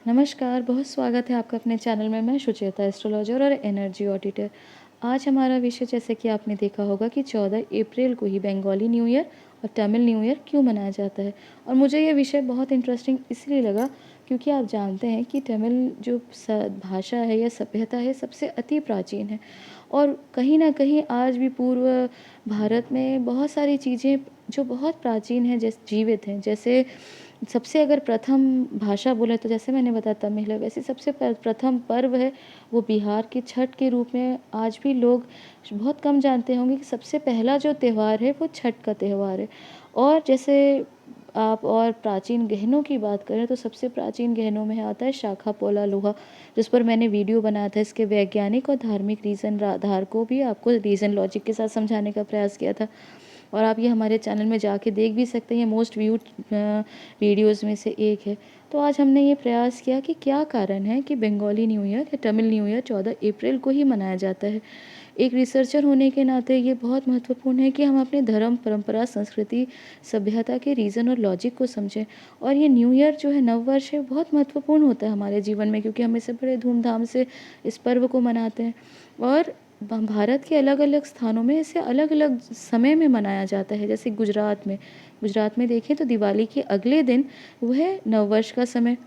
नमस्कार, बहुत स्वागत है आपका अपने चैनल में। मैं सुचेता एस्ट्रोलॉजर और एनर्जी ऑडिटर। आज हमारा विषय, जैसे कि आपने देखा होगा, कि 14 अप्रैल को ही बंगाली न्यू ईयर और तमिल न्यू ईयर क्यों मनाया जाता है। और मुझे ये विषय बहुत इंटरेस्टिंग इसलिए लगा क्योंकि आप जानते हैं कि तमिल जो भाषा है या सभ्यता है, सबसे अति प्राचीन है। और कहीं ना कहीं आज भी पूर्व भारत में बहुत सारी चीज़ें जो बहुत प्राचीन हैं, जैसे जीवित हैं। जैसे सबसे अगर प्रथम भाषा बोले तो जैसे मैंने बताया तमिल है, वैसे सबसे प्रथम पर्व है वो बिहार के छठ के रूप में आज भी लोग बहुत कम जानते होंगे कि सबसे पहला जो त्यौहार है वो छठ का त्यौहार है। और जैसे आप और प्राचीन गहनों की बात करें तो सबसे प्राचीन गहनों में आता है शाखा पोला लोहा, जिस पर मैंने वीडियो बनाया था। इसके वैज्ञानिक और धार्मिक रीज़न आधार को भी आपको रीज़न लॉजिक के साथ समझाने का प्रयास किया था। और आप ये हमारे चैनल में जाके देख भी सकते हैं, मोस्ट व्यूड वीडियोज़ में से एक है। तो आज हमने ये प्रयास किया कि क्या कारण है कि बंगाली न्यू ईयर या तमिल न्यू ईयर 14 अप्रैल को ही मनाया जाता है। एक रिसर्चर होने के नाते ये बहुत महत्वपूर्ण है कि हम अपने धर्म, परंपरा, संस्कृति, सभ्यता के रीज़न और लॉजिक को समझें। और ये न्यू ईयर जो है, नववर्ष है, बहुत महत्वपूर्ण होता है हमारे जीवन में, क्योंकि हम इसे बड़े धूमधाम से इस पर्व को मनाते हैं। और भारत के अलग अलग स्थानों में इसे अलग अलग समय में मनाया जाता है। जैसे गुजरात में देखें तो दिवाली के अगले दिन वह नववर्ष का समय।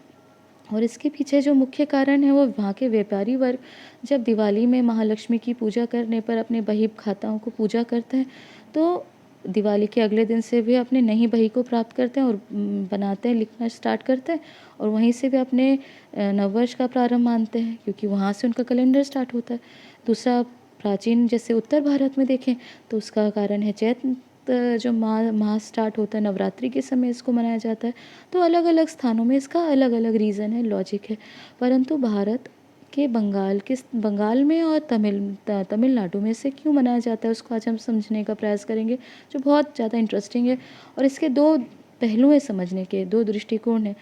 और इसके पीछे जो मुख्य कारण है वो वहाँ के व्यापारी वर्ग जब दिवाली में महालक्ष्मी की पूजा करने पर अपने बही खाताओं को पूजा करते हैं, तो दिवाली के अगले दिन से वे अपने नई बही को प्राप्त करते हैं और बनाते हैं, लिखना स्टार्ट करते हैं। और वहीं से वे अपने नववर्ष का प्रारंभ मानते हैं, क्योंकि वहाँ से उनका कैलेंडर स्टार्ट होता है। दूसरा, प्राचीन जैसे उत्तर भारत में देखें तो उसका कारण है चैत्र, जो माह स्टार्ट होता है, नवरात्रि के समय इसको मनाया जाता है। तो अलग अलग स्थानों में इसका अलग अलग रीज़न है, लॉजिक है। परंतु भारत के बंगाल में और तमिलनाडु में से क्यों मनाया जाता है, उसको आज हम समझने का प्रयास करेंगे, जो बहुत ज़्यादा इंटरेस्टिंग है। और इसके दो पहलू हैं समझने के, दो दृष्टिकोण हैं।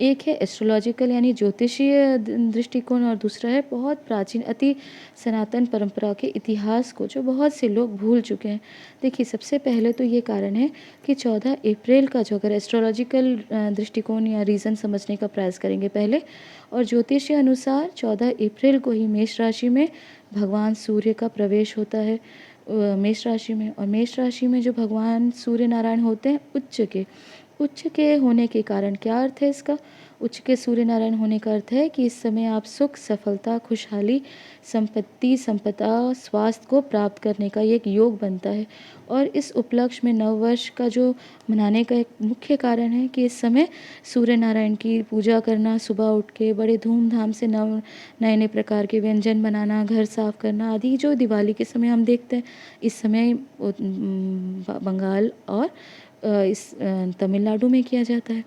एक है एस्ट्रोलॉजिकल यानी ज्योतिषीय दृष्टिकोण, और दूसरा है बहुत प्राचीन अति सनातन परंपरा के इतिहास को, जो बहुत से लोग भूल चुके हैं। देखिए, सबसे पहले तो ये कारण है कि 14 अप्रैल का जो, अगर एस्ट्रोलॉजिकल दृष्टिकोण या रीज़न समझने का प्रयास करेंगे पहले, और ज्योतिषीय अनुसार 14 अप्रैल को ही मेष राशि में भगवान सूर्य का प्रवेश होता है। मेष राशि में, और मेष राशि में जो भगवान सूर्य नारायण होते हैं उच्च के होने के कारण, क्या अर्थ है इसका? उच्च के सूर्य नारायण होने का अर्थ है कि इस समय आप सुख, सफलता, खुशहाली, संपत्ति, संपदा, स्वास्थ्य को प्राप्त करने का ये एक योग बनता है। और इस उपलक्ष्य में नववर्ष का जो मनाने का एक मुख्य कारण है कि इस समय सूर्य नारायण की पूजा करना, सुबह उठ के बड़े धूमधाम से नए नए प्रकार के व्यंजन बनाना, घर साफ करना आदि, जो दिवाली के समय हम देखते हैं, इस समय बंगाल और तमिलनाडु में किया जाता है।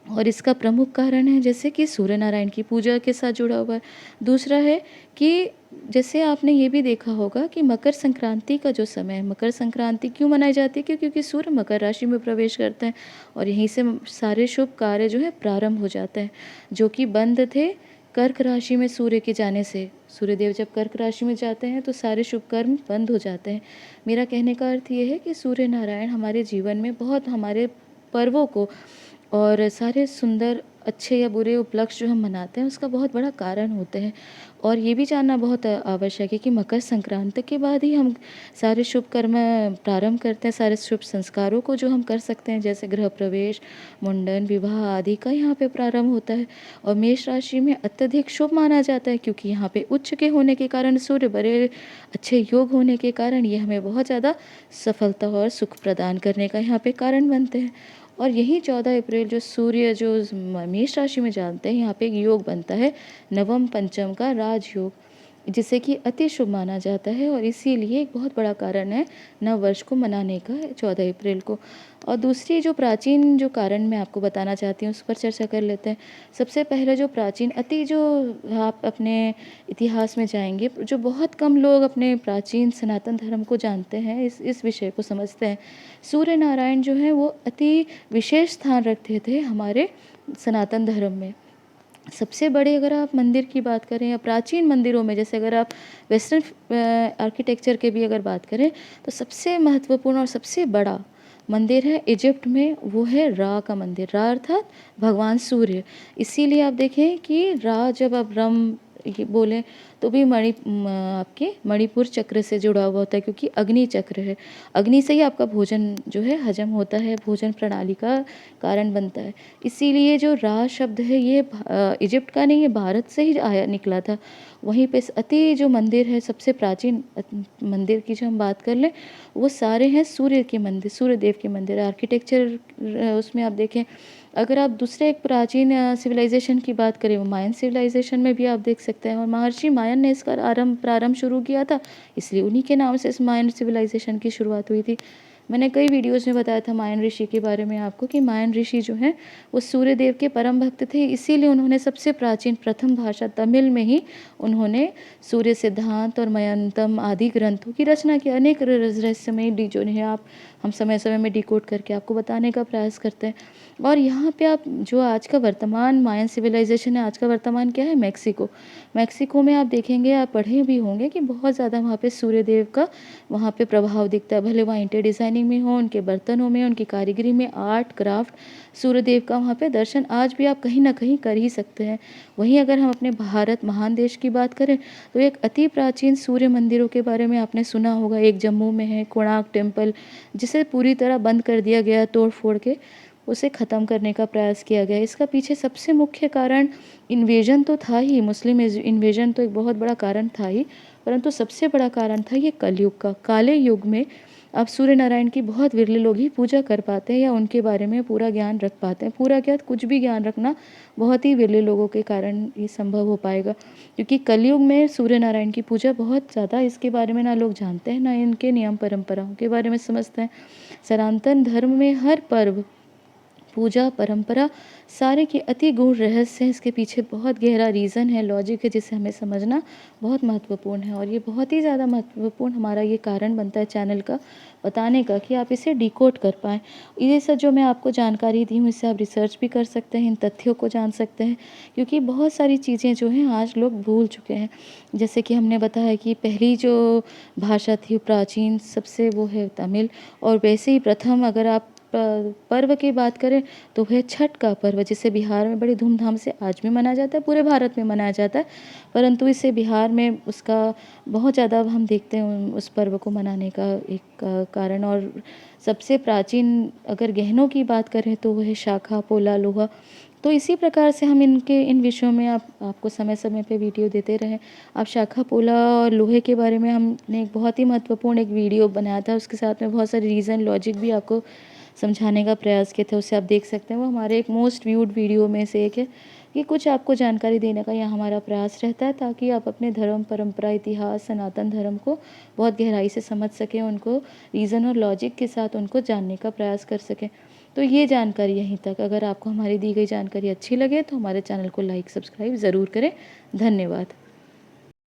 और इसका प्रमुख कारण है जैसे कि सूर्य नारायण की पूजा के साथ जुड़ा हुआ है। दूसरा है कि जैसे आपने ये भी देखा होगा कि मकर संक्रांति का जो समय है, मकर संक्रांति क्यों मनाई जाती है? क्योंकि सूर्य मकर राशि में प्रवेश करते हैं और यहीं से सारे शुभ कार्य जो है प्रारंभ हो जाते हैं, जो कि बंद थे कर्क राशि में सूर्य के जाने से। सूर्यदेव जब कर्क राशि में जाते हैं तो सारे शुभ कर्म बंद हो जाते हैं। मेरा कहने का अर्थ ये है कि सूर्य नारायण हमारे जीवन में बहुत, हमारे पर्वों को और सारे सुंदर, अच्छे या बुरे उपलक्ष्य जो हम मनाते हैं, उसका बहुत बड़ा कारण होते हैं। और ये भी जानना बहुत आवश्यक है कि मकर संक्रांति के बाद ही हम सारे शुभ कर्म प्रारंभ करते हैं, सारे शुभ संस्कारों को जो हम कर सकते हैं, जैसे गृह प्रवेश, मुंडन, विवाह आदि का यहाँ पे प्रारंभ होता है। और मेष राशि में अत्यधिक शुभ माना जाता है, क्योंकि यहाँ पे उच्च के होने के कारण, सूर्य बड़े अच्छे योग होने के कारण ये हमें बहुत ज़्यादा सफलता और सुख प्रदान करने का यहाँ पे कारण बनते हैं। और यही 14 अप्रैल जो सूर्य जो मेष राशि में जानते हैं, यहाँ पे एक योग बनता है नवम पंचम का राजयोग, जिसे कि अति शुभ माना जाता है। और इसीलिए एक बहुत बड़ा कारण है नव वर्ष को मनाने का 14 अप्रैल को। और दूसरी जो प्राचीन जो कारण मैं आपको बताना चाहती हूँ, उस पर चर्चा कर लेते हैं। सबसे पहले जो प्राचीन अति जो, आप अपने इतिहास में जाएंगे, जो बहुत कम लोग अपने प्राचीन सनातन धर्म को जानते हैं, इस विषय को समझते हैं। सूर्य नारायण जो है वो अति विशेष स्थान रखते थे हमारे सनातन धर्म में। सबसे बड़े, अगर आप मंदिर की बात करें या प्राचीन मंदिरों में, जैसे अगर आप वेस्टर्न आर्किटेक्चर के भी अगर बात करें, तो सबसे महत्वपूर्ण और सबसे बड़ा मंदिर है इजिप्ट में, वो है रा का मंदिर। रा अर्थात भगवान सूर्य। इसीलिए आप देखें कि रा जब आप रम ये बोलें तो भी आपके मणिपुर चक्र से जुड़ा हुआ होता है, क्योंकि अग्नि चक्र है। अग्नि से ही आपका भोजन जो है हजम होता है, भोजन प्रणाली का कारण बनता है। इसीलिए जो रा शब्द है ये इजिप्ट का नहीं, ये भारत से ही आया निकला था। वहीं पे अति जो मंदिर है, सबसे प्राचीन मंदिर की जो हम बात कर लें, वो सारे हैं सूर्य के मंदिर, सूर्य देव के मंदिर। आर्किटेक्चर उसमें आप देखें, अगर आप दूसरे एक प्राचीन सिविलाइजेशन की बात करें, वो मायन सिविलाइजेशन में भी आप देख सकते हैं, और महर्षि मायन ने इसका प्रारंभ शुरू किया था, इसलिए उन्हीं के नाम से इस मायन सिविलाइजेशन की शुरुआत हुई थी। मैंने कई वीडियोज़ में बताया था मायन ऋषि के बारे में आपको, कि मायन ऋषि जो हैं वो सूर्य देव के परम भक्त थे। इसीलिए उन्होंने सबसे प्राचीन प्रथम भाषा तमिल में ही उन्होंने सूर्य सिद्धांत और मयंतम आदि ग्रंथों की रचना की। अनेक रहस्यमय जो है आप हम समय समय में डिकोड करके आपको बताने का प्रयास करते हैं। और यहाँ पे आप जो आज का वर्तमान मायन सिविलाइजेशन है, आज का वर्तमान क्या है, मैक्सिको। मैक्सिको में आप देखेंगे, आप पढ़े भी होंगे कि बहुत ज़्यादा वहाँ पे सूर्य देव का वहाँ पे प्रभाव दिखता है। भले वहाँ इंटीरियर डिज़ाइनिंग में हो, उनके बर्तनों में, उनकी कारीगरी में, आर्ट क्राफ्ट, सूर्य देव का वहाँ पे दर्शन आज भी आप कहीं ना कहीं कर ही सकते हैं। वहीं अगर हम अपने भारत महान देश की बात करें, तो एक अति प्राचीन सूर्य मंदिरों के बारे में आपने सुना होगा। एक जम्मू में है कोणार्क टेम्पल, जिसे पूरी तरह बंद कर दिया गया, तोड़ फोड़ के उसे ख़त्म करने का प्रयास किया गया। इसका पीछे सबसे मुख्य कारण इन्वेजन तो था ही, मुस्लिम इन्वेजन तो एक बहुत बड़ा कारण था ही, परंतु सबसे बड़ा कारण था ये कलयुग का। काले युग में अब सूर्य नारायण की बहुत विरले लोग ही पूजा कर पाते हैं या उनके बारे में पूरा ज्ञान रख पाते हैं। पूरा क्या, कुछ भी ज्ञान रखना बहुत ही विरले लोगों के कारण ये संभव हो पाएगा, क्योंकि कलयुग में सूर्य नारायण की पूजा बहुत ज़्यादा, इसके बारे में ना लोग जानते हैं, ना इनके नियम परंपराओं के बारे में समझते हैं। सनातन धर्म में हर पर्व, पूजा, परंपरा, सारे के अति गूढ़ रहस्य हैं। इसके पीछे बहुत गहरा रीज़न है, लॉजिक है, जिसे हमें समझना बहुत महत्वपूर्ण है। और ये बहुत ही ज़्यादा महत्वपूर्ण हमारा ये कारण बनता है चैनल का बताने का, कि आप इसे डिकोड कर पाएँ। ये सब जो मैं आपको जानकारी दी हूँ, इससे आप रिसर्च भी कर सकते हैं, इन तथ्यों को जान सकते हैं, क्योंकि बहुत सारी चीज़ें जो हैं आज लोग भूल चुके हैं। जैसे कि हमने बताया कि पहली जो भाषा थी प्राचीन सबसे, वो है तमिल। और वैसे ही प्रथम अगर आप पर्व की बात करें तो वह छठ का पर्व, जिसे बिहार में बड़ी धूमधाम से आज भी मनाया जाता है, पूरे भारत में मनाया जाता है, परंतु इसे बिहार में उसका बहुत ज़्यादा हम देखते हैं उस पर्व को मनाने का एक कारण। और सबसे प्राचीन अगर गहनों की बात करें तो वह शाखा, पोला, लोहा। तो इसी प्रकार से हम इन विषयों में आपको समय समय पे वीडियो देते रहें। आप शाखा, पोला और लोहे के बारे में हमने एक बहुत ही महत्वपूर्ण एक वीडियो बनाया था, उसके साथ में बहुत सारे रीज़न, लॉजिक भी आपको समझाने का प्रयास किया था, उसे आप देख सकते हैं। वो हमारे एक मोस्ट व्यूड वीडियो में से एक है। कि कुछ आपको जानकारी देने का यह हमारा प्रयास रहता है, ताकि आप अपने धर्म, परंपरा, इतिहास, सनातन धर्म को बहुत गहराई से समझ सकें, उनको रीज़न और लॉजिक के साथ उनको जानने का प्रयास कर सकें। तो ये जानकारी यहीं तक। अगर आपको हमारी दी गई जानकारी अच्छी लगे तो हमारे चैनल को लाइक, सब्सक्राइब ज़रूर करें। धन्यवाद।